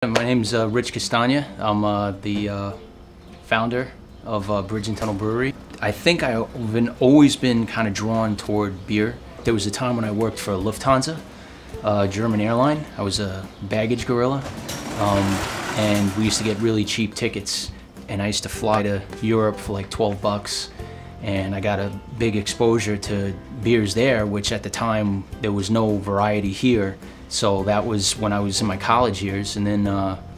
My name's Rich Castagna. I'm the founder of Bridge and Tunnel Brewery. I think I've always been kind of drawn toward beer. There was a time when I worked for Lufthansa, German airline. I was a baggage gorilla, and we used to get really cheap tickets. And I used to fly to Europe for like 12 bucks, and I got a big exposure to beers there, which at the time there was no variety here. So that was when I was in my college years, and then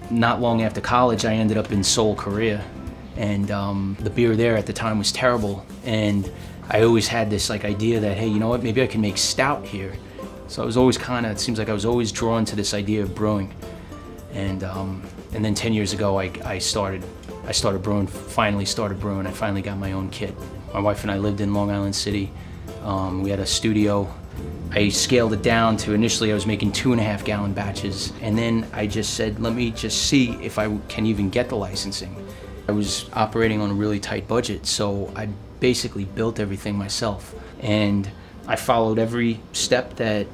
not long after college I ended up in Seoul, Korea, and the beer there at the time was terrible, and I always had this like idea that, hey, you know what, maybe I can make stout here. So I was always it seems like I was always drawn to this idea of brewing, and then 10 years ago I started brewing, finally started brewing. I finally got my own kit. My wife and I lived in Long Island City. We had a studio. I scaled it down to, initially I was making 2.5 gallon batches, and then I just said, let me just see if I can even get the licensing. I was operating on a really tight budget, so I basically built everything myself. And I followed every step that,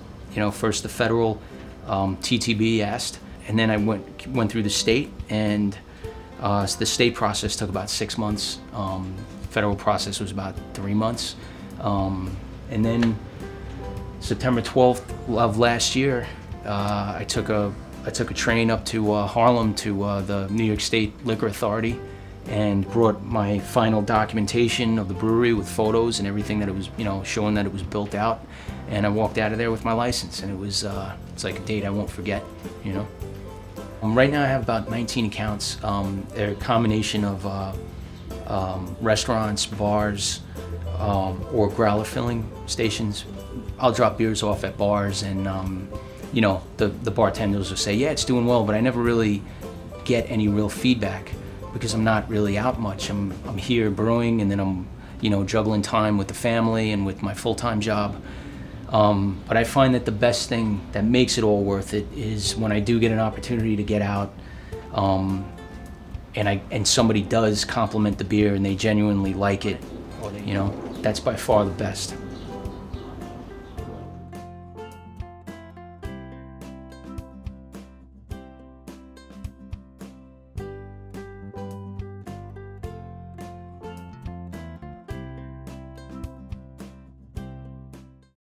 first the federal TTB asked, and then I went through the state, and the state process took about 6 months. Federal process was about 3 months. And then September 12th of last year, I took a train up to Harlem to the New York State Liquor Authority and brought my final documentation of the brewery with photos and everything that it was, showing that it was built out. And I walked out of there with my license, and it was it's like a date I won't forget, Right now I have about 19 accounts. They're a combination of restaurants, bars, or growler filling stations. I'll drop beers off at bars, and the bartenders will say, yeah, it's doing well, but I never really get any real feedback because I'm not really out much. I'm here brewing, and then I'm juggling time with the family and with my full-time job. But I find that the best thing that makes it all worth it is when I do get an opportunity to get out, and somebody does compliment the beer and they genuinely like it. That's by far the best.